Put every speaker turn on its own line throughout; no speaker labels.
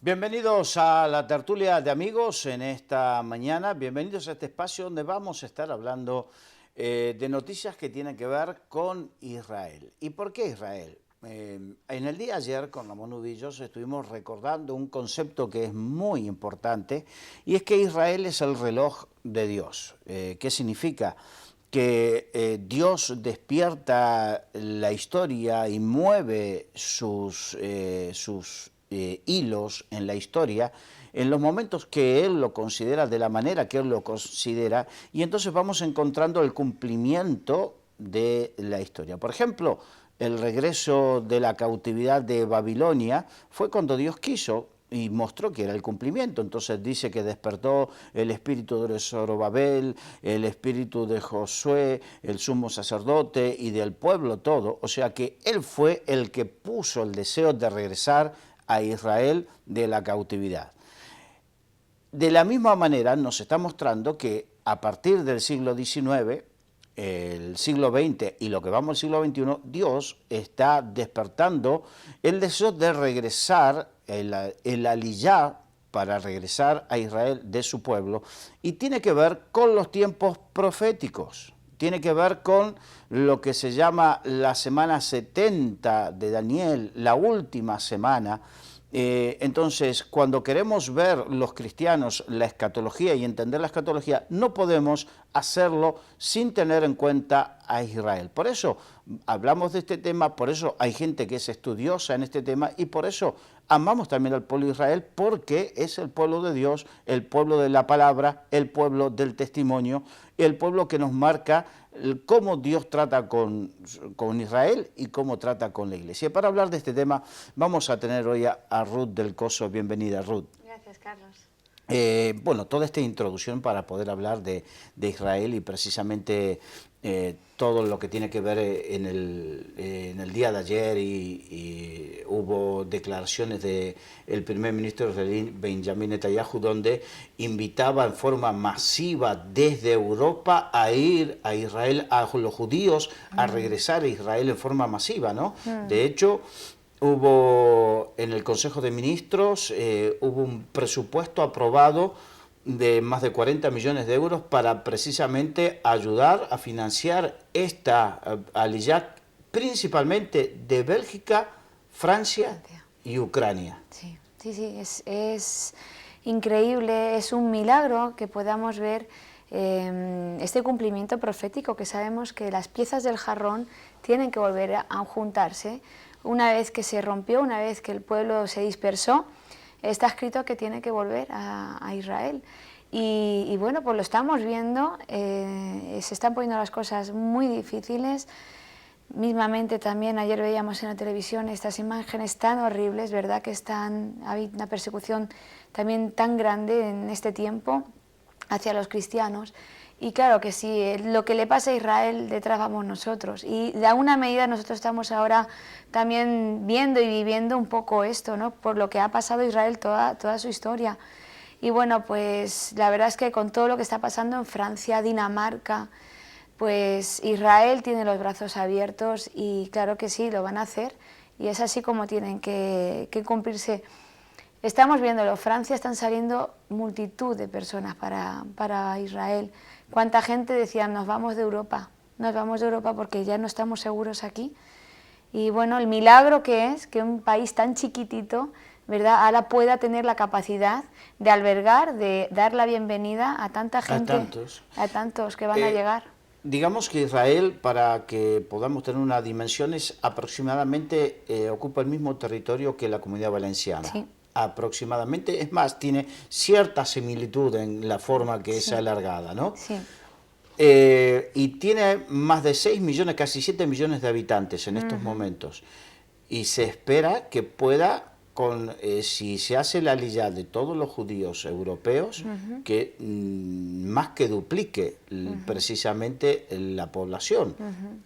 Bienvenidos a la tertulia de amigos en esta mañana, bienvenidos a este espacio donde vamos a estar hablando de noticias que tienen que ver con Israel. ¿Y por qué Israel? En el día de ayer con Ramón Udillos estuvimos recordando un concepto que es muy importante y es que Israel es el reloj de Dios. ¿Qué significa? Que Dios despierta la historia y mueve sus hilos en la historia en los momentos que Él lo considera, de la manera que Él lo considera, y entonces vamos encontrando el cumplimiento de la historia. Por ejemplo, el regreso de la cautividad de Babilonia fue cuando Dios quiso y mostró que era el cumplimiento. Entonces dice que despertó el espíritu de Zorobabel, el espíritu de Josué, el sumo sacerdote y del pueblo todo. O sea que Él fue el que puso el deseo de regresar a Israel de la cautividad. De la misma manera nos está mostrando que a partir del siglo XIX, el siglo XX y lo que vamos al siglo XXI, Dios está despertando el deseo de regresar, el aliyá para regresar a Israel de su pueblo, y tiene que ver con los tiempos proféticos. Tiene que ver con lo que se llama la semana 70 de Daniel, la última semana. Entonces, cuando queremos ver los cristianos la escatología y entender la escatología, no podemos hacerlo sin tener en cuenta a Israel. Por eso hablamos de este tema, por eso hay gente que es estudiosa en este tema y por eso amamos también al pueblo de Israel, porque es el pueblo de Dios, el pueblo de la palabra, el pueblo del testimonio, el pueblo que nos marca cómo Dios trata con Israel y cómo trata con la iglesia. Para hablar de este tema vamos a tener hoy a Ruth del Coso. Bienvenida, Ruth.
Gracias, Carlos.
Bueno, toda esta introducción para poder hablar de Israel y precisamente todo lo que tiene que ver en el día de ayer y hubo declaraciones del primer ministro israelí Benjamin Netanyahu donde invitaba en forma masiva desde Europa a ir a Israel, a los judíos a regresar a Israel en forma masiva, ¿no? De hecho, hubo en el Consejo de Ministros, hubo un presupuesto aprobado de más de 40 millones de euros para precisamente ayudar a financiar esta aliyá, principalmente de Bélgica, Francia y Ucrania.
Sí, es increíble, es un milagro que podamos ver este cumplimiento profético, que sabemos que las piezas del jarrón tienen que volver a juntarse. Una vez que se rompió, una vez que el pueblo se dispersó, está escrito que tiene que volver a Israel. Y bueno, pues lo estamos viendo, se están poniendo las cosas muy difíciles. Mismamente también ayer veíamos en la televisión estas imágenes tan horribles, ¿verdad? Que hay una persecución también tan grande en este tiempo hacia los cristianos. Y claro que sí, lo que le pasa a Israel, detrás vamos nosotros. Y de alguna medida nosotros estamos ahora también viendo y viviendo un poco esto, ¿no? Por lo que ha pasado a Israel toda su historia. Y bueno, pues la verdad es que con todo lo que está pasando en Francia, Dinamarca, pues Israel tiene los brazos abiertos y claro que sí, lo van a hacer. Y es así como tienen que cumplirse. Estamos viéndolo, Francia están saliendo multitud de personas para Israel. ¿Cuánta gente decía, nos vamos de Europa porque ya no estamos seguros aquí? Y bueno, el milagro que es que un país tan chiquitito, ¿verdad?, ahora pueda tener la capacidad de albergar, de dar la bienvenida a tanta gente, a tantos que van a llegar.
Digamos que Israel, para que podamos tener una dimensión, aproximadamente ocupa el mismo territorio que la Comunidad Valenciana.
Sí.
Aproximadamente, es más, tiene cierta similitud en la forma que es alargada, ¿no?
Sí.
Y tiene más de 6 millones, casi 7 millones de habitantes en estos momentos. Y se espera que pueda, si se hace la aliyá de todos los judíos europeos, que más que duplique precisamente la población.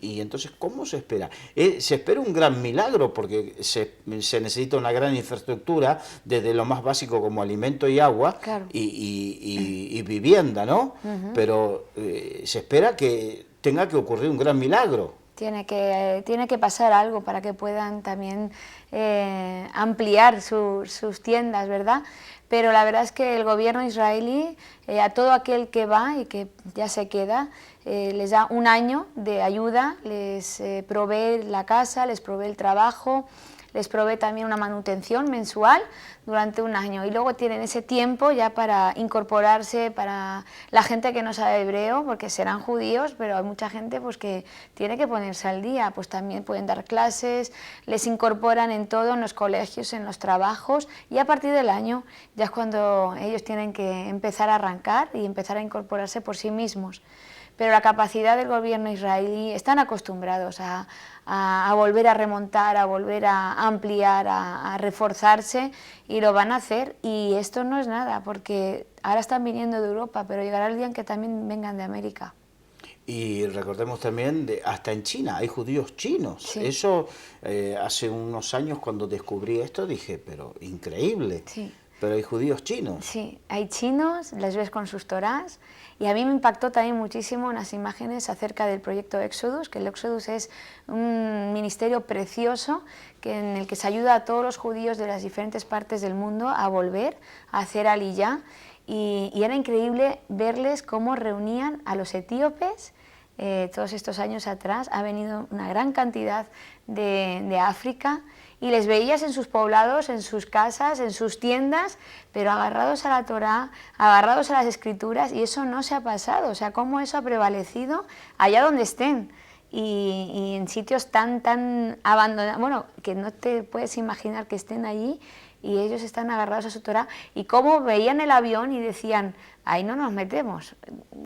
Y entonces, ¿cómo se espera? Se espera un gran milagro porque se necesita una gran infraestructura, desde lo más básico como alimento y agua,
Claro.
y vivienda, ¿no? Pero se espera que tenga que ocurrir un gran milagro.
Tiene que pasar algo para que puedan también ampliar sus tiendas, ¿verdad? Pero la verdad es que el gobierno israelí, a todo aquel que va y que ya se queda, les da un año de ayuda, les provee la casa, les provee el trabajo, les provee también una manutención mensual durante un año, y luego tienen ese tiempo ya para incorporarse, para la gente que no sabe hebreo, porque serán judíos, pero hay mucha gente pues que tiene que ponerse al día, pues también pueden dar clases, les incorporan en todo, en los colegios, en los trabajos, y a partir del año ya es cuando ellos tienen que empezar a arrancar y empezar a incorporarse por sí mismos. Pero la capacidad del gobierno israelí, están acostumbrados a volver a remontar, a volver a ampliar, a reforzarse, y lo van a hacer. Y esto no es nada, porque ahora están viniendo de Europa, pero llegará el día en que también vengan de América.
Y recordemos también, hasta en China hay judíos chinos.
Sí.
Eso, hace unos años cuando descubrí esto dije, pero increíble.
Sí.
Pero hay judíos chinos.
Sí, hay chinos, les ves con sus torás, y a mí me impactó también muchísimo unas imágenes acerca del proyecto Exodus, que el Exodus es un ministerio precioso en el que se ayuda a todos los judíos de las diferentes partes del mundo a volver a hacer aliyá, y era increíble verles cómo reunían a los etíopes. Todos estos años atrás ha venido una gran cantidad de África, y les veías en sus poblados, en sus casas, en sus tiendas, pero agarrados a la Torá, agarrados a las Escrituras, y eso no se ha pasado. O sea, cómo eso ha prevalecido allá donde estén, y en sitios tan abandonados, bueno, que no te puedes imaginar que estén allí, y ellos están agarrados a su Torá, y cómo veían el avión y decían, ahí no nos metemos.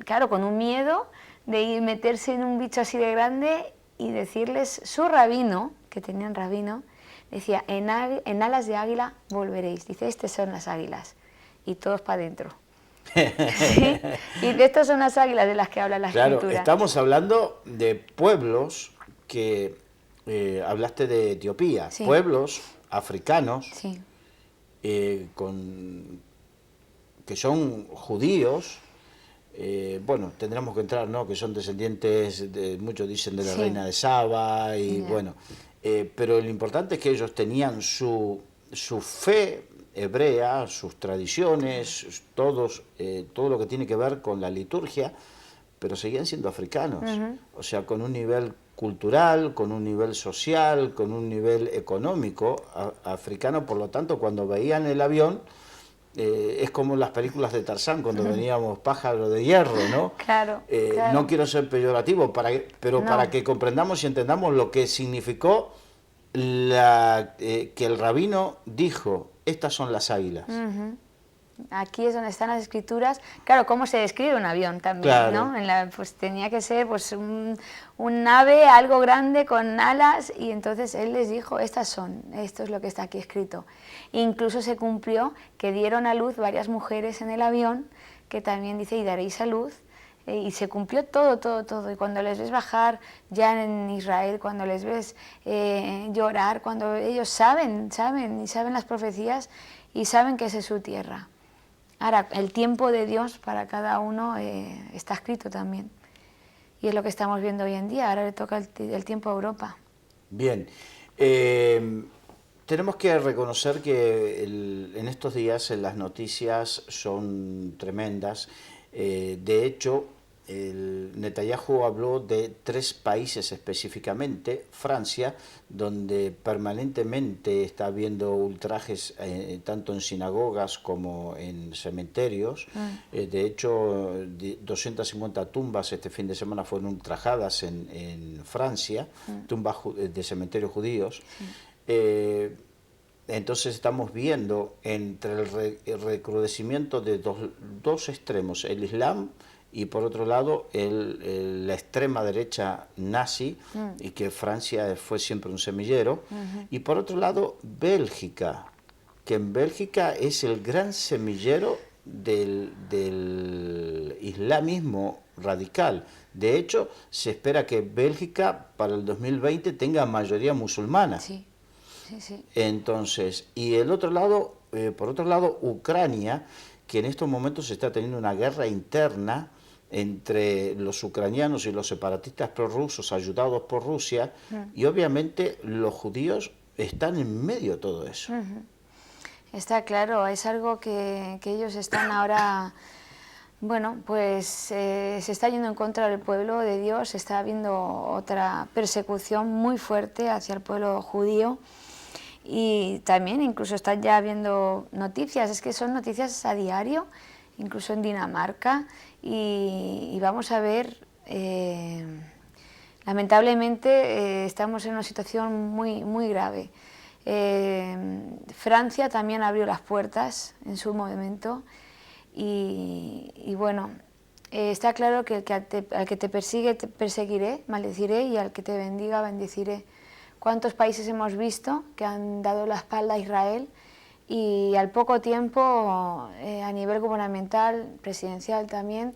Claro, con un miedo de ir meterse en un bicho así de grande, y decirles, su rabino, que tenían rabino, decía, en alas de águila volveréis. Dice, estas son las águilas. Y todos para adentro. ¿Sí? Y estas son las águilas de las que habla la Escritura.
Claro, estamos hablando de pueblos que, hablaste de Etiopía,
Sí.
pueblos africanos,
Sí.
que son judíos. Bueno, tendremos que entrar, ¿no? Que son descendientes, muchos dicen, de la
Sí.
reina de Saba, y
Ya.
bueno, pero lo importante es que ellos tenían su fe hebrea, sus tradiciones, todo lo que tiene que ver con la liturgia, pero seguían siendo africanos, o sea, con un nivel cultural, con un nivel social, con un nivel económico africano. Por lo tanto, cuando veían el avión, es como las películas de Tarzán, cuando veníamos Pájaro de Hierro, ¿no?
Claro, claro.
No quiero ser peyorativo, pero
No.
para que comprendamos y entendamos lo que significó que el rabino dijo, estas son las águilas.
Aquí es donde están las Escrituras. Claro, cómo se describe un avión también,
Claro.
¿no? Pues tenía que ser pues un ave, algo grande con alas, y entonces él les dijo, estas son, esto es lo que está aquí escrito. Incluso se cumplió que dieron a luz varias mujeres en el avión, que también dice, y daréis a luz, y se cumplió todo. Y cuando les ves bajar ya en Israel, cuando les ves llorar, cuando ellos saben las profecías, y saben que esa es su tierra. Ahora, el tiempo de Dios para cada uno está escrito también. Y es lo que estamos viendo hoy en día. Ahora le toca el tiempo a Europa.
Bien. Tenemos que reconocer que en estos días las noticias son tremendas. De hecho, Netanyahu habló de 3 países específicamente: Francia, donde permanentemente está habiendo ultrajes, tanto en sinagogas como en cementerios. De hecho, 250 tumbas este fin de semana fueron ultrajadas en Francia, tumbas de cementerios judíos. Entonces estamos viendo entre el recrudecimiento de dos extremos, el Islam, y por otro lado la extrema derecha nazi, y que Francia fue siempre un semillero, y por otro lado Bélgica, que en Bélgica es el gran semillero del islamismo radical. De hecho, se espera que Bélgica para el 2020 tenga mayoría musulmana.
Sí.
Entonces, y el otro lado, por otro lado, Ucrania, que en estos momentos está teniendo una guerra interna entre los ucranianos y los separatistas prorrusos ayudados por Rusia, y obviamente los judíos están en medio de todo eso.
Está claro, es algo que ellos están ahora, bueno, pues se está yendo en contra del pueblo de Dios, está habiendo otra persecución muy fuerte hacia el pueblo judío, y también incluso están ya habiendo noticias, es que son noticias a diario, incluso en Dinamarca, y vamos a ver, lamentablemente estamos en una situación muy grave. Francia también abrió las puertas en su momento, y bueno, está claro que al que te persigue te perseguiré, maldeciré, y al que te bendiga bendeciré. ¿Cuántos países hemos visto que han dado la espalda a Israel? Y al poco tiempo, a nivel gubernamental, presidencial también...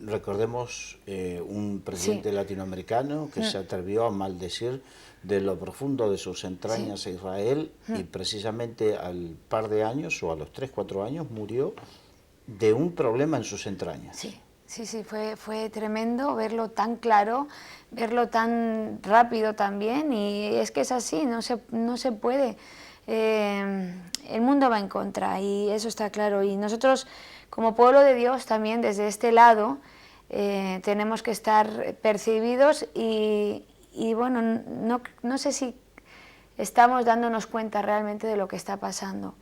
recordemos un presidente latinoamericano que se atrevió a maldecir de lo profundo de sus entrañas a Israel, y precisamente al par de años, o a los 3, 4 años, murió de un problema en sus entrañas.
Sí, fue tremendo verlo tan claro, verlo tan rápido también, y es que es así, no se puede... el mundo va en contra, y eso está claro, y nosotros como pueblo de Dios también desde este lado tenemos que estar percibidos, y bueno, no sé si estamos dándonos cuenta realmente de lo que está pasando.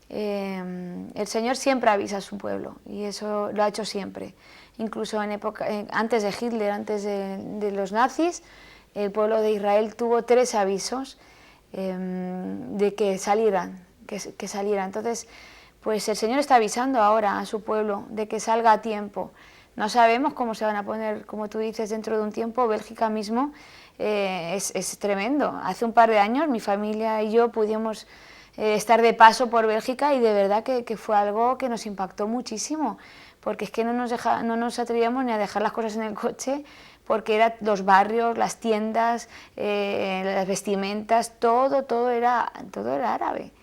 El Señor siempre avisa a su pueblo, y eso lo ha hecho siempre, incluso en época, antes de Hitler, antes de los nazis, el pueblo de Israel tuvo 3 avisos de que salieran, Entonces, pues el Señor está avisando ahora a su pueblo de que salga a tiempo. No sabemos cómo se van a poner, como tú dices, dentro de un tiempo. Bélgica mismo es tremendo. Hace un par de años mi familia y yo pudimos estar de paso por Bélgica, y de verdad que fue algo que nos impactó muchísimo, porque es que no nos atrevíamos ni a dejar las cosas en el coche, porque eran los barrios, las tiendas, las vestimentas, todo era árabe.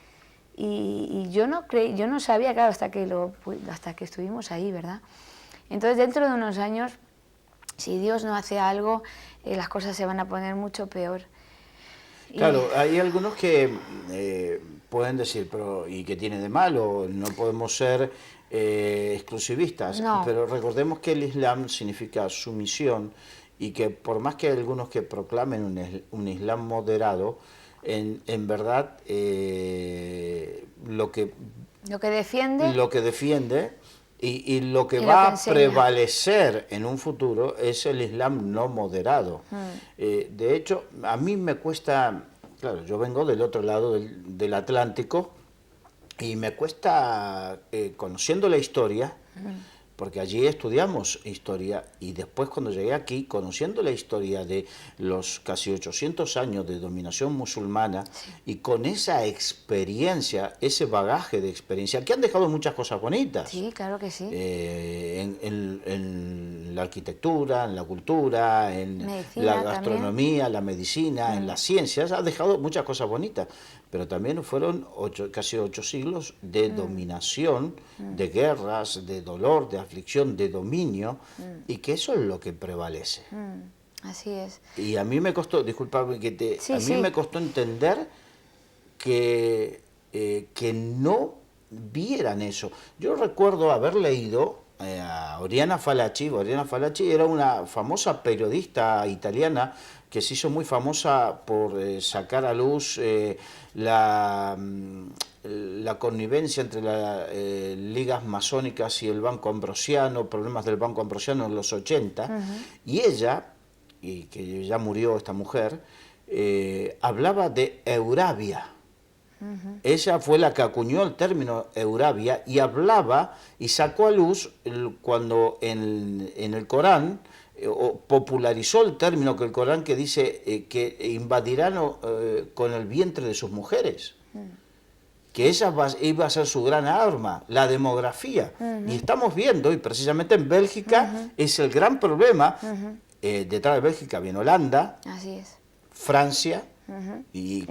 Y yo no sabía, claro, hasta que estuvimos ahí, ¿verdad? Entonces, dentro de unos años, si Dios no hace algo, las cosas se van a poner mucho peor.
Claro, hay algunos que pueden decir, pero ¿y qué tiene de malo? No podemos ser exclusivistas,
No.
pero recordemos que el Islam significa sumisión, y que por más que hay algunos que proclamen un Islam moderado, en verdad lo que defiende y lo que va a prevalecer en un futuro es el Islam no moderado. De hecho, a mí me cuesta, claro, yo vengo del otro lado del Atlántico, y me cuesta, conociendo la historia, porque allí estudiamos historia, y después cuando llegué aquí, conociendo la historia de los casi 800 años de dominación musulmana, y con esa experiencia, ese bagaje de experiencia, que han dejado muchas cosas bonitas.
Sí, claro que sí.
En la arquitectura, en la cultura, en
medicina,
la gastronomía, también. La medicina, en las ciencias, ha dejado muchas cosas bonitas, pero también fueron casi 8 siglos de dominación, de guerras, de dolor, de aflicción, de dominio, y que eso es lo que prevalece.
Así es.
Y a mí me costó, disculpame me costó entender que no vieran eso. Yo recuerdo haber leído a Oriana Fallaci. Oriana Fallaci era una famosa periodista italiana que se hizo muy famosa por sacar a luz la connivencia entre las ligas masónicas y el Banco Ambrosiano, problemas del Banco Ambrosiano en los 80, y ella, y que ya murió esta mujer, hablaba de Eurabia. Ella fue la que acuñó el término Eurabia, y hablaba y sacó a luz cuando en el Corán popularizó el término que el Corán que dice que invadirán con el vientre de sus mujeres, que esa iba a ser su gran arma, la demografía. Y estamos viendo, y precisamente en Bélgica es el gran problema. Detrás de Bélgica viene Holanda,
así es.
Francia, y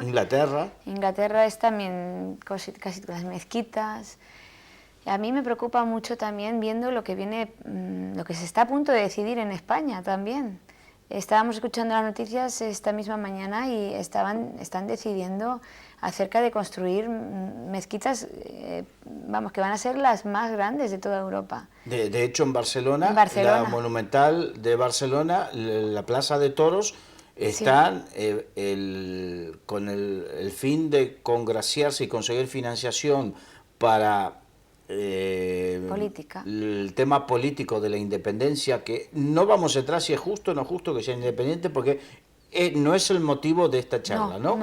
Inglaterra es también casi las mezquitas. a mí me preocupa mucho también viendo lo que viene, lo que se está a punto de decidir en España también. Estábamos escuchando las noticias esta misma mañana y están decidiendo acerca de construir mezquitas, vamos, que van a ser las más grandes de toda Europa.
De hecho, en Barcelona,
Barcelona.
la Monumental de Barcelona, la Plaza de Toros, están con el fin de congraciarse y conseguir financiación para
política.
el tema político de la independencia, que no vamos a entrar si es justo o no justo que sea independiente, porque no es el motivo de esta charla, ¿no?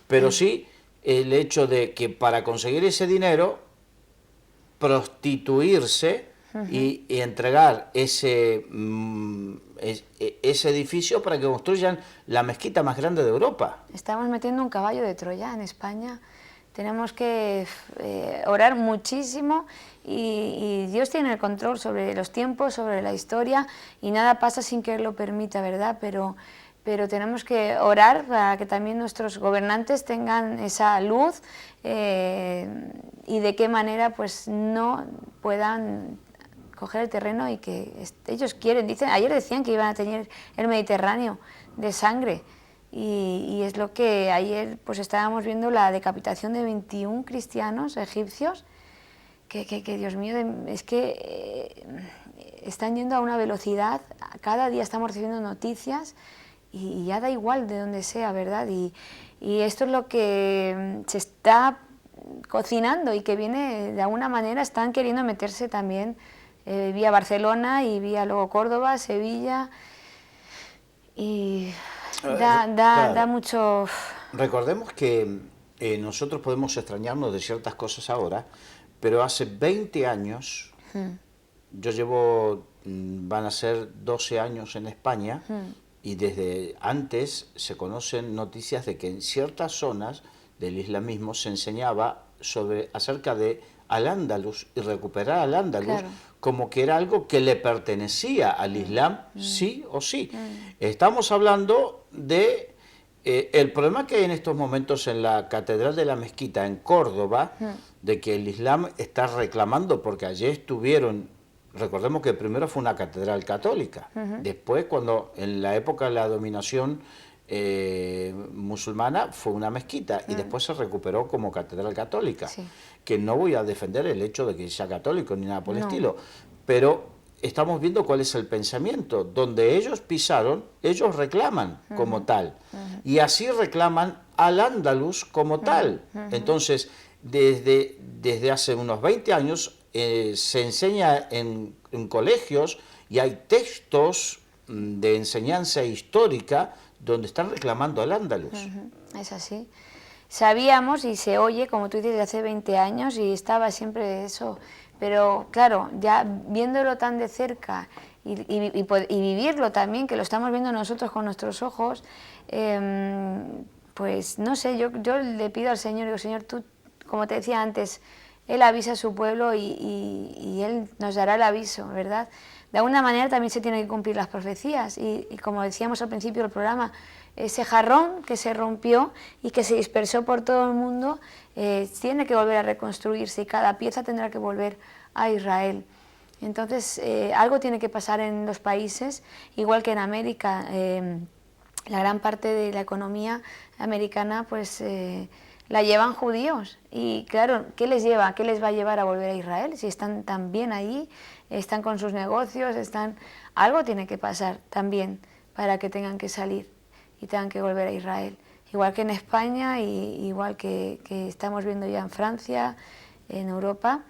Pero sí el hecho de que para conseguir ese dinero, prostituirse y entregar ese edificio para que construyan la mezquita más grande de Europa.
Estamos metiendo un caballo de Troya en España. Tenemos que orar muchísimo y Dios tiene el control sobre los tiempos, sobre la historia, y nada pasa sin que Él lo permita, ¿verdad? Pero tenemos que orar para que también nuestros gobernantes tengan esa luz y de qué manera pues no puedan coger el terreno y que ellos quieren. Ayer decían que iban a tener el Mediterráneo de sangre. Y es lo que ayer pues estábamos viendo, la decapitación de 21 cristianos egipcios, que Dios mío, es que están yendo a una velocidad, cada día estamos recibiendo noticias y ya da igual de donde sea, ¿verdad? Y esto es lo que se está cocinando y que viene de alguna manera, están queriendo meterse también vía Barcelona y vía luego Córdoba, Sevilla, y da mucho...
Recordemos que nosotros podemos extrañarnos de ciertas cosas ahora, pero hace 20 años, yo llevo, van a ser 12 años en España, y desde antes se conocen noticias de que en ciertas zonas del islamismo se enseñaba acerca de Al-Ándalus y recuperar Al-Ándalus, claro, como que era algo que le pertenecía al Islam, sí o sí. Estamos hablando de el problema que hay en estos momentos en la Catedral de la Mezquita en Córdoba, de que el Islam está reclamando, porque allí estuvieron, recordemos que primero fue una catedral católica, después cuando en la época de la dominación musulmana fue una mezquita y después se recuperó como catedral católica, que no voy a defender el hecho de que sea católico ni nada por el estilo, pero estamos viendo cuál es el pensamiento. Donde ellos pisaron, ellos reclaman como tal, y así reclaman al Andalus como tal. Entonces, desde hace unos 20 años se enseña en colegios y hay textos de enseñanza histórica donde están reclamando al Andalus.
Es así. Sabíamos y se oye, como tú dices, de hace 20 años y estaba siempre eso, pero claro, ya viéndolo tan de cerca y vivirlo también, que lo estamos viendo nosotros con nuestros ojos, pues no sé, yo le pido al Señor, digo, Señor, tú, como te decía antes, Él avisa a su pueblo y Él nos dará el aviso, ¿verdad? De alguna manera también se tienen que cumplir las profecías y como decíamos al principio del programa, ese jarrón que se rompió y que se dispersó por todo el mundo tiene que volver a reconstruirse y cada pieza tendrá que volver a Israel. Entonces algo tiene que pasar en los países, igual que en América, la gran parte de la economía americana pues la llevan judíos y claro, ¿qué les lleva? ¿Qué les va a llevar a volver a Israel? Si están tan bien ahí, están con sus negocios, algo tiene que pasar también para que tengan que salir y tengan que volver a Israel. Igual que en España, y igual que estamos viendo ya en Francia, en Europa,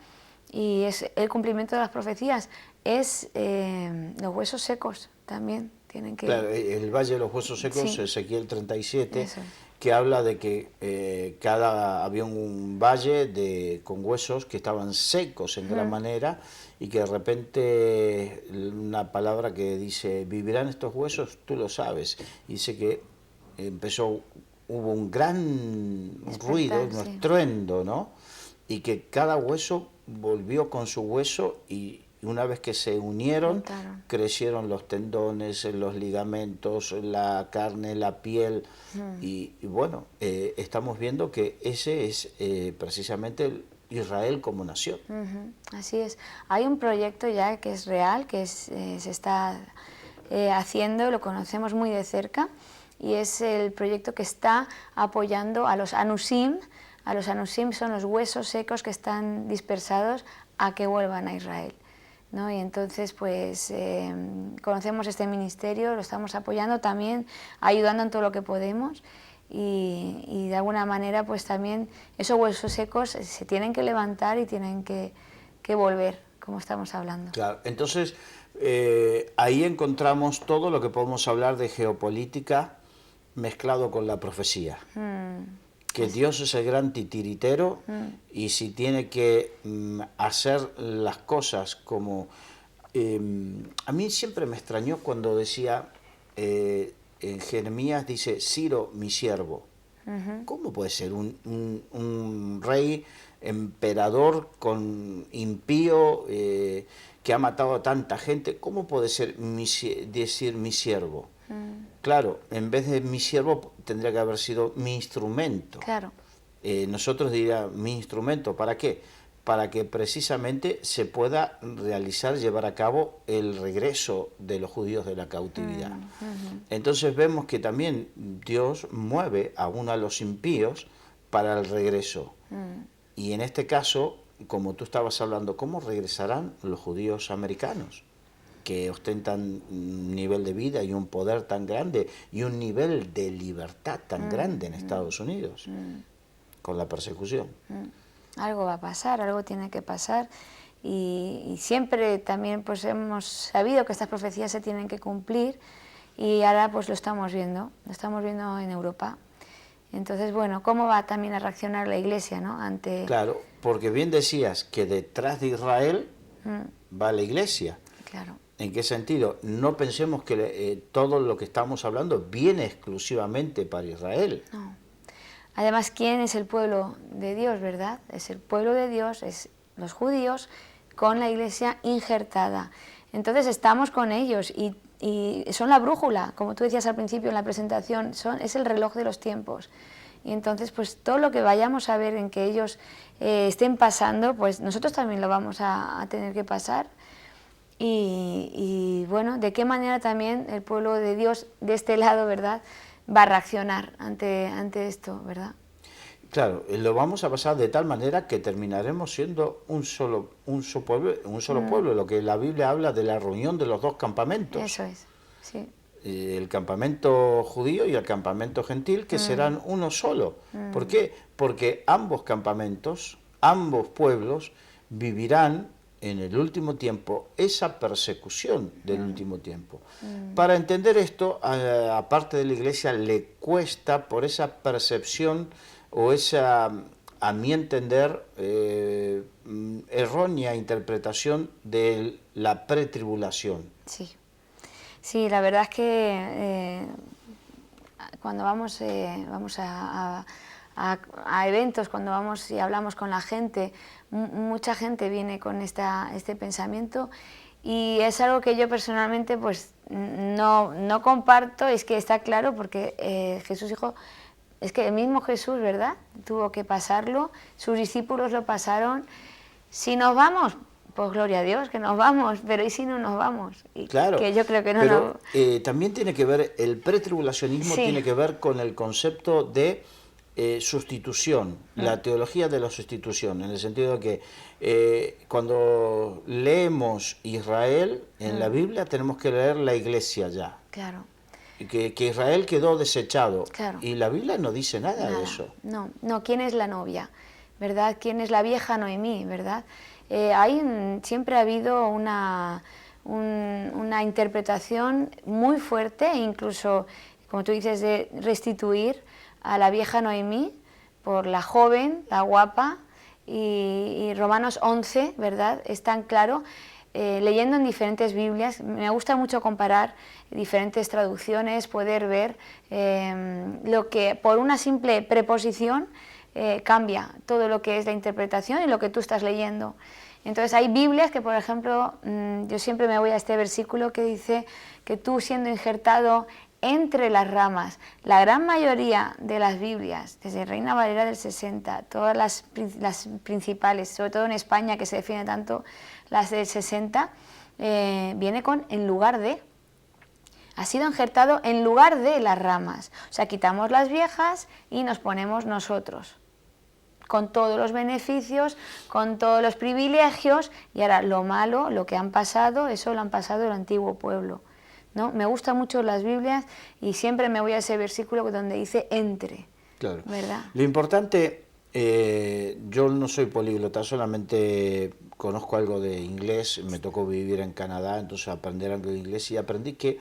y es el cumplimiento de las profecías, es los huesos secos también tienen que...
Claro, el Valle de los Huesos Secos, sí. Ezequiel 37, eso, que habla de que había un valle con huesos que estaban secos en gran manera, y que de repente una palabra que dice, ¿vivirán estos huesos? Tú lo sabes. Y dice que hubo un gran ruido, un estruendo, ¿no? Y que cada hueso volvió con su hueso y una vez que se unieron, crecieron los tendones, los ligamentos, la carne, la piel, y bueno, estamos viendo que ese es precisamente Israel como nación.
Así es. Hay un proyecto ya que es real, que se está haciendo, lo conocemos muy de cerca, y es el proyecto que está apoyando a los Anusim. A los Anusim son los huesos secos que están dispersados a que vuelvan a Israel, ¿no? Y entonces pues conocemos este ministerio, lo estamos apoyando también, ayudando en todo lo que podemos, y de alguna manera pues también esos huesos secos se tienen que levantar y tienen que volver, como estamos hablando.
Claro, entonces ahí encontramos todo lo que podemos hablar de geopolítica mezclado con la profecía. Que Dios es el gran titiritero y si tiene que hacer las cosas como... a mí siempre me extrañó cuando decía, en Jeremías dice, Ciro mi siervo. ¿Cómo puede ser un rey, emperador con impío que ha matado a tanta gente? ¿Cómo puede ser decir mi siervo? Claro, en vez de mi siervo tendría que haber sido mi instrumento.
Claro.
Nosotros diríamos mi instrumento, ¿para qué? Para que precisamente se pueda realizar, llevar a cabo el regreso de los judíos de la cautividad. Entonces vemos que también Dios mueve aún a los impíos para el regreso. Y en este caso, como tú estabas hablando, ¿cómo regresarán los judíos americanos? Que ostentan un nivel de vida y un poder tan grande y un nivel de libertad tan grande en Estados Unidos, con la persecución.
Algo va a pasar, algo tiene que pasar, y siempre también pues hemos sabido que estas profecías se tienen que cumplir, y ahora pues lo estamos viendo en Europa. Entonces, bueno, ¿cómo va también a reaccionar la Iglesia, ¿no? Ante...
Claro, porque bien decías que detrás de Israel va la Iglesia.
Claro.
¿En qué sentido? No pensemos que todo lo que estamos hablando viene exclusivamente para Israel.
No. Además, ¿quién es el pueblo de Dios, verdad? Es el pueblo de Dios, es los judíos con la Iglesia injertada. Entonces estamos con ellos y son la brújula, como tú decías al principio en la presentación, es el reloj de los tiempos. Y entonces, pues todo lo que vayamos a ver en que ellos estén pasando, pues nosotros también lo vamos a tener que pasar. Y bueno, de qué manera también el pueblo de Dios de este lado, ¿verdad?, va a reaccionar ante esto, ¿verdad?
Claro, lo vamos a pasar de tal manera que terminaremos siendo un solo pueblo, lo que la Biblia habla de la reunión de los dos campamentos.
Eso es, sí.
El campamento judío y el campamento gentil, que serán uno solo. ¿Por qué? Porque ambos campamentos, ambos pueblos, vivirán en el último tiempo esa persecución del último tiempo. Para entender esto, aparte de la Iglesia, le cuesta por esa percepción o esa, a mi entender, errónea interpretación de la pretribulación.
Sí, sí, la verdad es que cuando vamos a eventos, cuando vamos y hablamos con la gente, mucha gente viene con este pensamiento, y es algo que yo personalmente pues no comparto. Es que está claro, porque Jesús dijo, es que el mismo Jesús, ¿verdad?, tuvo que pasarlo, sus discípulos lo pasaron. Si nos vamos, pues gloria a Dios, que nos vamos, pero ¿y si no nos vamos? Y
claro,
que yo creo que no.
Pero también tiene que ver, el pretribulacionismo tiene que ver con el concepto de sustitución, la teología de la sustitución, en el sentido de que cuando leemos Israel en la Biblia tenemos que leer la Iglesia ya.
Claro.
Que Israel quedó desechado.
Claro.
Y la Biblia no dice nada de eso.
No, ¿quién es la novia? ¿Verdad? ¿Quién es la vieja Noemí? ¿Verdad? Siempre ha habido una interpretación muy fuerte, incluso, como tú dices, de restituir a la vieja Noemí por la joven, la guapa, y Romanos 11, ¿verdad?, es tan claro. Leyendo en diferentes Biblias, me gusta mucho comparar diferentes traducciones, poder ver lo que por una simple preposición cambia todo lo que es la interpretación y lo que tú estás leyendo. Entonces hay Biblias que, por ejemplo, yo siempre me voy a este versículo que dice que tú, siendo injertado entre las ramas. La gran mayoría de las Biblias, desde Reina Valera del 60, todas las principales, sobre todo en España que se defiende tanto, las del 60, viene con en lugar de. Ha sido injertado en lugar de las ramas. O sea, quitamos las viejas y nos ponemos nosotros, con todos los beneficios, con todos los privilegios, y ahora lo malo, lo que han pasado, eso lo han pasado el antiguo pueblo, ¿no? Me gustan mucho las Biblias y siempre me voy a ese versículo donde dice entre,
claro.
¿verdad?
Lo importante, yo no soy políglota, solamente conozco algo de inglés, me tocó vivir en Canadá, entonces aprender algo de inglés y aprendí que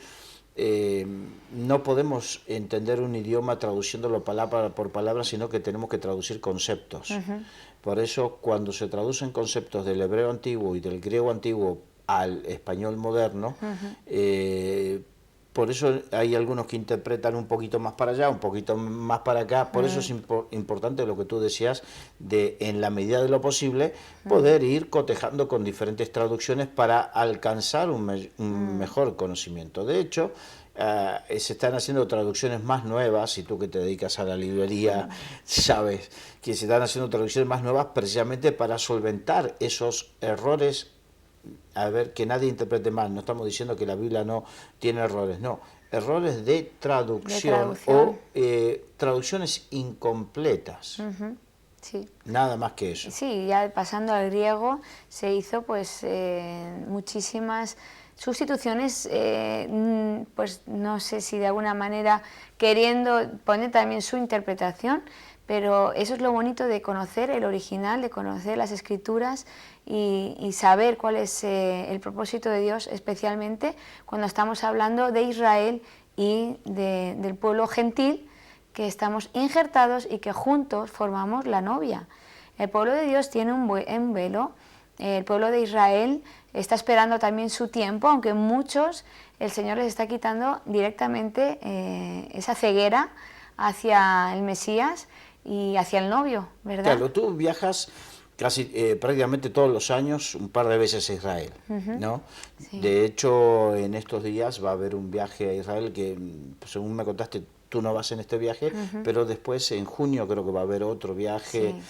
no podemos entender un idioma traduciéndolo palabra por palabra, sino que tenemos que traducir conceptos. Por eso, cuando se traducen conceptos del hebreo antiguo y del griego antiguo al español moderno, por eso hay algunos que interpretan un poquito más para allá, un poquito más para acá. Por eso es importante lo que tú decías, de en la medida de lo posible poder ir cotejando con diferentes traducciones para alcanzar un mejor conocimiento. De hecho, se están haciendo traducciones más nuevas, y tú que te dedicas a la librería sabes que se están haciendo traducciones más nuevas precisamente para solventar esos errores. A ver, que nadie interprete mal, no estamos diciendo que la Biblia no tiene errores, no, errores de traducción. O traducciones incompletas.
Sí.
Nada más que eso.
Sí, ya pasando al griego se hizo pues muchísimas sustituciones, pues no sé si de alguna manera queriendo poner también su interpretación, pero eso es lo bonito de conocer el original, de conocer las escrituras y saber cuál es el propósito de Dios, especialmente cuando estamos hablando de Israel y del pueblo gentil, que estamos injertados y que juntos formamos la novia. El pueblo de Dios tiene un velo, el pueblo de Israel está esperando también su tiempo, aunque muchos el Señor les está quitando directamente esa ceguera hacia el Mesías y hacia el novio, ¿verdad?
Claro, tú viajas casi prácticamente todos los años un par de veces a Israel, ¿no?
Sí.
De hecho, en estos días va a haber un viaje a Israel que, según me contaste, tú no vas en este viaje, pero después en junio creo que va a haber otro viaje.
Sí.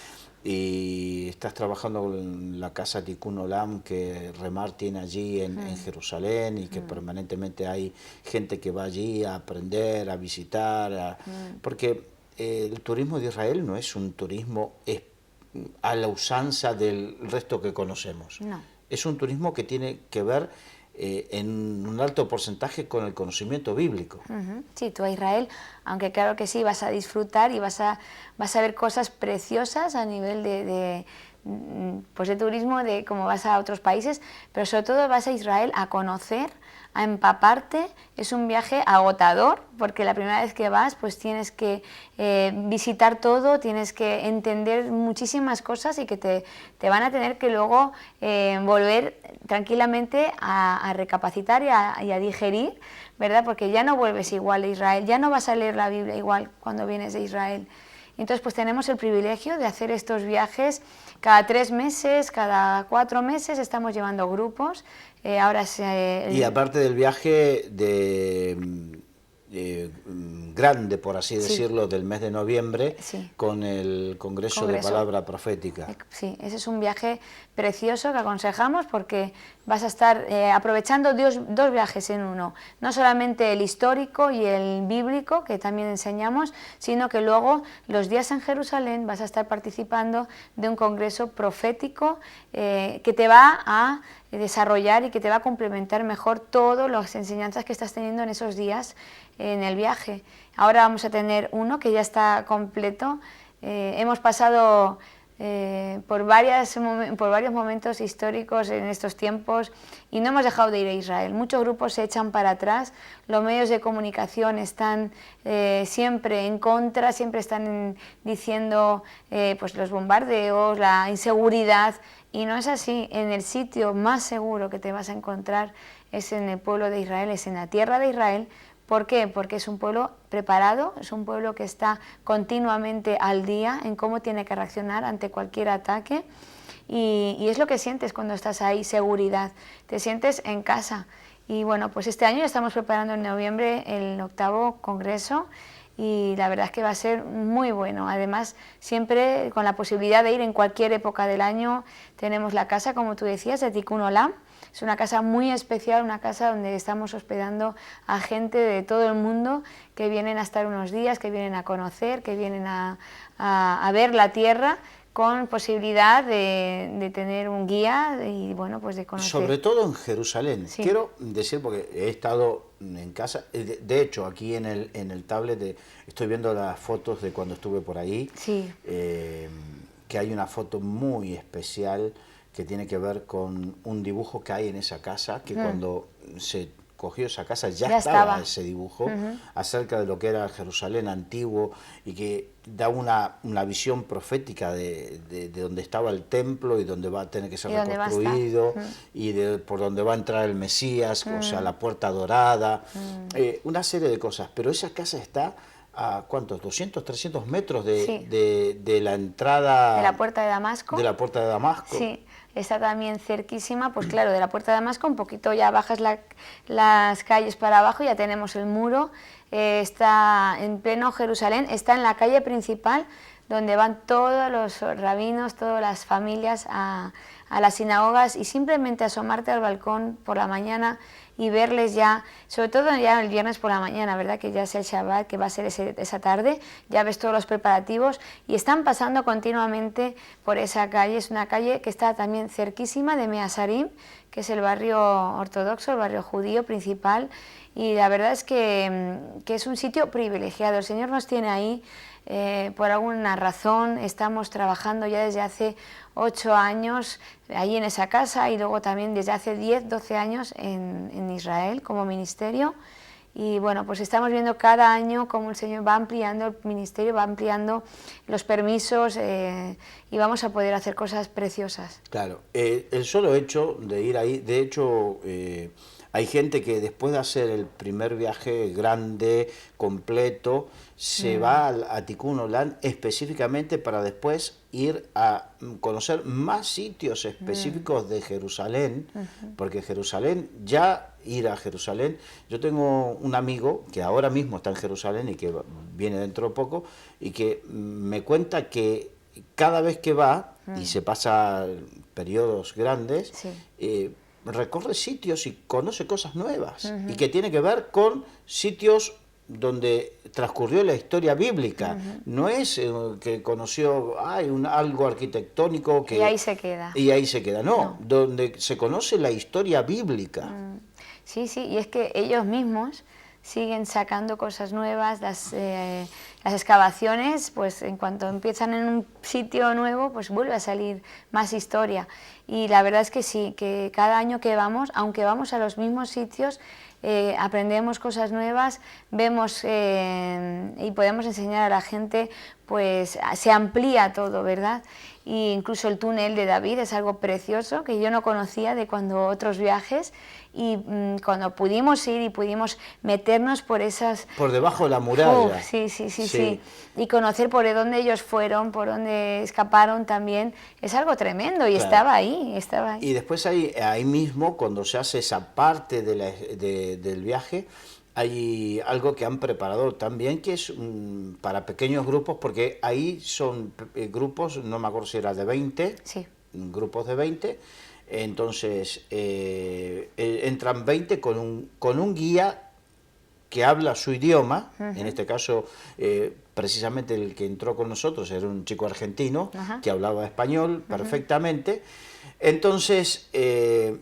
Y estás trabajando con la casa Tikkun Olam que Remar tiene allí en Jerusalén, y que permanentemente hay gente que va allí a aprender, a visitar, porque el turismo de Israel no es un turismo a la usanza del resto que conocemos.
No.
Es un turismo que tiene que ver en un alto porcentaje con el conocimiento bíblico.
Sí, tú a Israel, aunque claro que sí, vas a disfrutar y vas a ver cosas preciosas a nivel pues de turismo, de como vas a otros países, pero sobre todo vas a Israel a conocer, a empaparte. Es un viaje agotador, porque la primera vez que vas pues tienes que visitar todo, tienes que entender muchísimas cosas y que te van a tener que luego volver tranquilamente a recapacitar y a digerir, ¿verdad? Porque ya no vuelves igual a Israel, ya no vas a leer la Biblia igual cuando vienes de Israel. Entonces pues tenemos el privilegio de hacer estos viajes cada 3 meses, cada 4 meses, estamos llevando grupos.
Y aparte del viaje grande, por así decirlo, del mes de noviembre, con el Congreso de Palabra Profética.
Sí, ese es un viaje precioso que aconsejamos, porque vas a estar aprovechando dos viajes en uno, no solamente el histórico y el bíblico, que también enseñamos, sino que luego los días en Jerusalén vas a estar participando de un congreso profético que te va a desarrollar y que te va a complementar mejor todas las enseñanzas que estás teniendo en esos días en el viaje. Ahora vamos a tener uno que ya está completo. Hemos pasado por varios momentos históricos en estos tiempos y no hemos dejado de ir a Israel. Muchos grupos se echan para atrás, los medios de comunicación están siempre en contra, siempre están diciendo pues los bombardeos, la inseguridad, y no es así. En el sitio más seguro que te vas a encontrar es en el pueblo de Israel, es en la tierra de Israel. ¿Por qué? Porque es un pueblo preparado, es un pueblo que está continuamente al día en cómo tiene que reaccionar ante cualquier ataque, y es lo que sientes cuando estás ahí, seguridad, te sientes en casa. Y bueno, pues este año estamos preparando en noviembre el 8º congreso y la verdad es que va a ser muy bueno. Además, siempre con la posibilidad de ir en cualquier época del año. Tenemos la casa, como tú decías, de Tikkun Olam. Es una casa muy especial, una casa donde estamos hospedando a gente de todo el mundo que vienen a estar unos días, que vienen a conocer, que vienen a ver la tierra, con posibilidad de tener un guía y bueno, pues de conocer.
Sobre todo en Jerusalén.
Sí.
Quiero decir, porque he estado en casa, de hecho aquí en el tablet estoy viendo las fotos de cuando estuve por ahí,
Sí.
que hay una foto muy especial que tiene que ver con un dibujo que hay en esa casa, que cuando se cogió esa casa ya estaba ese dibujo acerca de lo que era Jerusalén antiguo y que da una visión profética de donde estaba el templo y donde va a tener que ser reconstruido y por donde va a entrar el Mesías, o sea, la puerta dorada, una serie de cosas. Pero esa casa está a ¿cuántos? 200, 300 metros de la entrada...
De la puerta de Damasco.
De la puerta de Damasco.
Sí. Está también cerquísima, pues claro, de la puerta de Damasco, un poquito ya bajas las calles para abajo, ya tenemos el muro, está en pleno Jerusalén, está en la calle principal, donde van todos los rabinos, todas las familias a las sinagogas, y simplemente asomarte al balcón por la mañana y verles ya, sobre todo ya el viernes por la mañana, ¿verdad? Que ya es el Shabbat, que va a ser esa tarde, ya ves todos los preparativos y están pasando continuamente por esa calle. Es una calle que está también cerquísima de Mea Sarim, que es el barrio ortodoxo, el barrio judío principal, y la verdad es que es un sitio privilegiado. El Señor nos tiene ahí por alguna razón. Estamos trabajando ya desde hace 8 años ahí en esa casa y luego también desde hace 10, 12 años en Israel como ministerio. Y bueno, pues estamos viendo cada año cómo el Señor va ampliando el ministerio, va ampliando los permisos y vamos a poder hacer cosas preciosas.
Claro, el solo hecho de ir ahí, de hecho... hay gente que después de hacer el primer viaje grande, completo, se va a Tikkun Olam específicamente para después ir a conocer más sitios específicos de Jerusalén, porque Jerusalén, ya ir a Jerusalén, yo tengo un amigo que ahora mismo está en Jerusalén y que viene dentro de poco, y que me cuenta que cada vez que va, y se pasa periodos grandes, recorre sitios y conoce cosas nuevas y que tiene que ver con sitios donde transcurrió la historia bíblica. No es que conoció algo arquitectónico que...
Y ahí se queda.
Y ahí se queda, no. Donde se conoce la historia bíblica.
Sí, sí, y es que ellos mismos siguen sacando cosas nuevas, las excavaciones, pues en cuanto empiezan en un sitio nuevo, pues vuelve a salir más historia. Y la verdad es que sí, que cada año que vamos, aunque vamos a los mismos sitios, aprendemos cosas nuevas, vemos y podemos enseñar a la gente, pues se amplía todo, ¿verdad? Y incluso el túnel de David es algo precioso que yo no conocía de cuando otros viajes, y cuando pudimos ir y pudimos meternos por esas...
Por debajo de la muralla.
Sí. Y conocer por dónde ellos fueron, por dónde escaparon también, es algo tremendo y estaba ahí.
Y después ahí mismo, cuando se hace esa parte del viaje, hay algo que han preparado también, que es para pequeños grupos, porque ahí son grupos, no me acuerdo si era de 20, grupos de 20, entonces entran 20 con un guía que habla su idioma, en este caso precisamente el que entró con nosotros era un chico argentino que hablaba español perfectamente. Entonces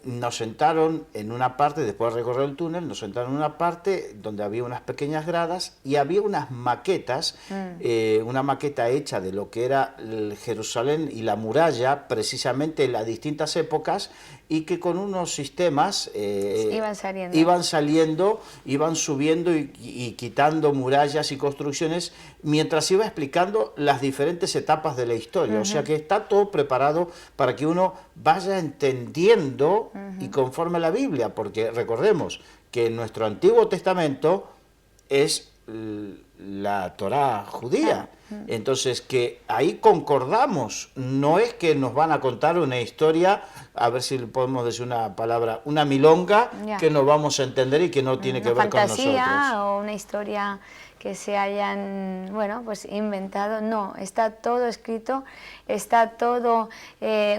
nos sentaron en una parte, después de recorrer el túnel, nos sentaron en una parte donde había unas pequeñas gradas y había unas maquetas, una maqueta hecha de lo que era el Jerusalén y la muralla, precisamente en las distintas épocas, y que con unos sistemas iban subiendo y quitando murallas y construcciones mientras iba explicando las diferentes etapas de la historia. O sea que está todo preparado para que uno vaya entendiendo y conforme a la Biblia, porque recordemos que nuestro Antiguo Testamento es la Torá judía. Entonces, que ahí concordamos, no es que nos van a contar una historia, a ver si podemos decir una palabra, una milonga,
Ya.
que no vamos a entender y que no tiene que
Una
ver con
fantasía
nosotros.
o una historia que se hayan, bueno, pues inventado. No, está todo escrito, está todo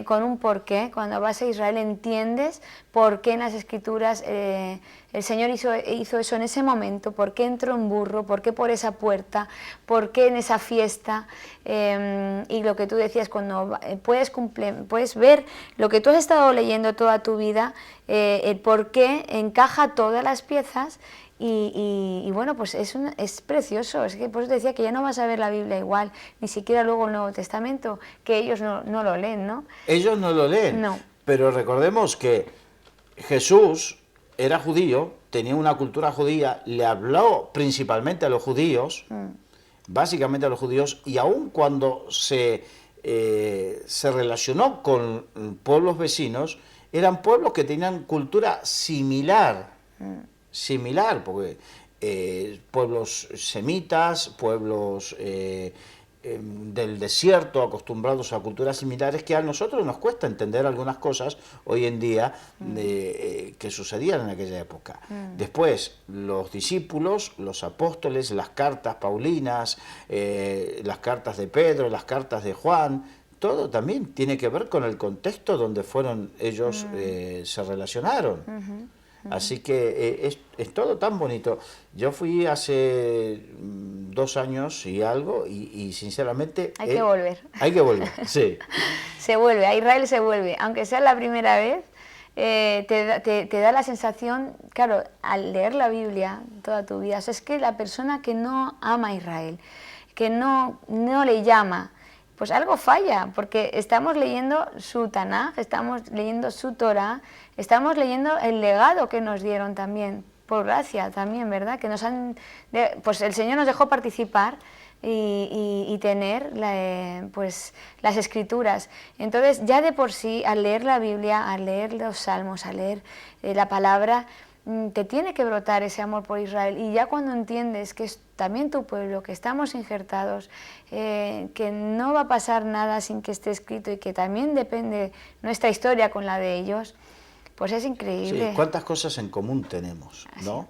con un porqué. Cuando vas a Israel entiendes por qué en las Escrituras el Señor hizo eso en ese momento, por qué entró en burro, por qué por esa puerta, por qué en esa fiesta. Y lo que tú decías, cuando puedes ver lo que tú has estado leyendo toda tu vida, el por qué encaja todas las piezas. Y bueno, pues es precioso, es que por eso te decía que ya no vas a ver la Biblia igual, ni siquiera luego el Nuevo Testamento, que ellos no lo leen, ¿no?
Ellos no lo leen,
No.
pero recordemos que Jesús era judío, tenía una cultura judía, le habló principalmente a los judíos, básicamente a los judíos, y aun cuando se relacionó con pueblos vecinos, eran pueblos que tenían cultura similar, porque pueblos semitas, pueblos del desierto, acostumbrados a culturas similares, que a nosotros nos cuesta entender algunas cosas hoy en día que sucedían en aquella época. Después, los discípulos, los apóstoles, las cartas paulinas, las cartas de Pedro, las cartas de Juan, todo también tiene que ver con el contexto donde fueron ellos se relacionaron. Así que es todo tan bonito. Yo fui hace 2 años y algo y sinceramente...
Hay que volver.
Hay que volver, sí.
Se vuelve, a Israel se vuelve, aunque sea la primera vez, te da la sensación, claro, al leer la Biblia toda tu vida, o sea, es que la persona que no ama a Israel, que no le llama, pues algo falla, porque estamos leyendo su Tanaj, estamos leyendo su Torah, estamos leyendo el legado que nos dieron también, por gracia también, ¿verdad? Que pues el Señor nos dejó participar y tener pues las Escrituras. Entonces, ya de por sí, al leer la Biblia, al leer los Salmos, al leer la palabra, te tiene que brotar ese amor por Israel, y ya cuando entiendes que es también tu pueblo, que estamos injertados, que no va a pasar nada sin que esté escrito y que también depende nuestra historia con la de ellos, pues es increíble.
Sí, cuántas cosas en común tenemos, ¿no?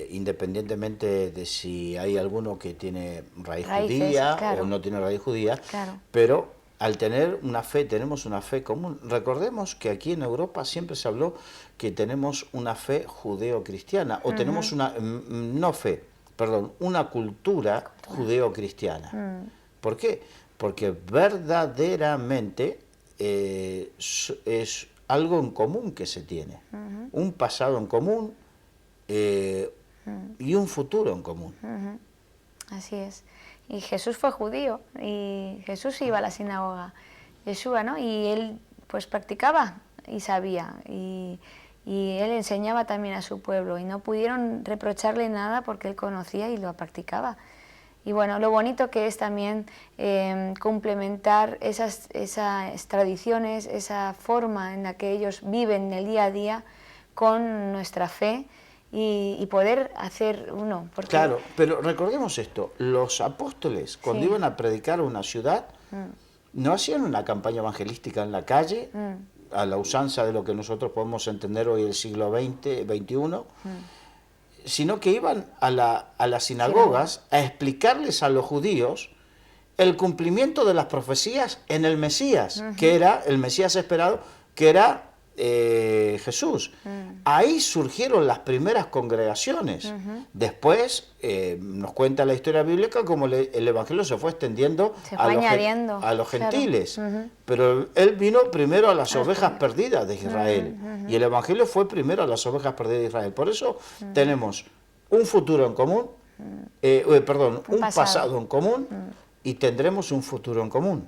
Independientemente de si hay alguno que tiene raíz judía, claro, o no tiene raíz judía,
claro,
pero al tener una fe, tenemos una fe común. Recordemos que aquí en Europa siempre se habló que tenemos una fe judeo-cristiana, o tenemos una, una cultura judeo-cristiana. ¿Por qué? Porque verdaderamente es algo en común que se tiene, un pasado en común y un futuro en común.
Así es. Y Jesús fue judío, y Jesús iba a la sinagoga, Yeshua, ¿no? Y él pues practicaba y sabía, y él enseñaba también a su pueblo, y no pudieron reprocharle nada porque él conocía y lo practicaba. Y bueno, lo bonito que es también complementar esas tradiciones, esa forma en la que ellos viven el día a día con nuestra fe, y poder hacer uno. Porque...
Claro, pero recordemos esto, los apóstoles cuando iban a predicar a una ciudad, no hacían una campaña evangelística en la calle, a la usanza de lo que nosotros podemos entender hoy el siglo XX, XXI, sino que iban a las sinagogas a explicarles a los judíos el cumplimiento de las profecías en el Mesías, que era el Mesías esperado, que era Jesús. Ahí surgieron las primeras congregaciones. Después nos cuenta la historia bíblica como el Evangelio se fue extendiendo a los gentiles. Claro. Pero él vino primero a las ovejas perdidas de Israel. Y el Evangelio fue primero a las ovejas perdidas de Israel. Por eso tenemos un futuro en común, un pasado en común, y tendremos un futuro en común.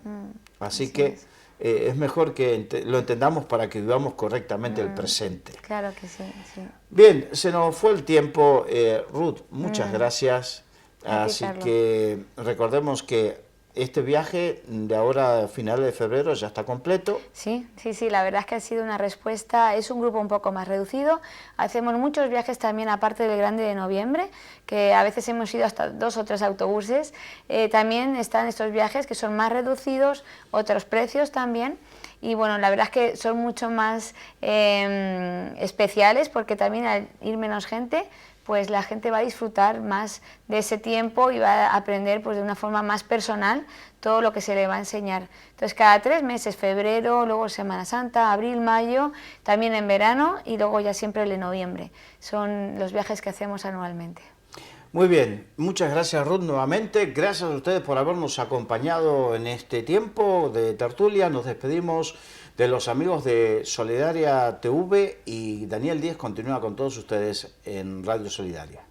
Así que es mejor que lo entendamos para que vivamos correctamente el presente.
Claro que sí, sí.
Bien, se nos fue el tiempo, Ruth, muchas gracias. Así que recordemos que este viaje de ahora a finales de febrero ya está completo.
Sí, sí, sí, la verdad es que ha sido una respuesta, es un grupo un poco más reducido, hacemos muchos viajes también aparte del grande de noviembre, que a veces hemos ido hasta 2 o 3 autobuses, también están estos viajes que son más reducidos, otros precios también, y bueno, la verdad es que son mucho más especiales porque también al ir menos gente, pues la gente va a disfrutar más de ese tiempo y va a aprender pues de una forma más personal todo lo que se le va a enseñar. Entonces cada 3 meses, febrero, luego Semana Santa, abril, mayo, también en verano y luego ya siempre el de noviembre. Son los viajes que hacemos anualmente.
Muy bien, muchas gracias Ruth nuevamente, gracias a ustedes por habernos acompañado en este tiempo de tertulia, nos despedimos de los amigos de Solidaria TV y Daniel Díez continúa con todos ustedes en Radio Solidaria.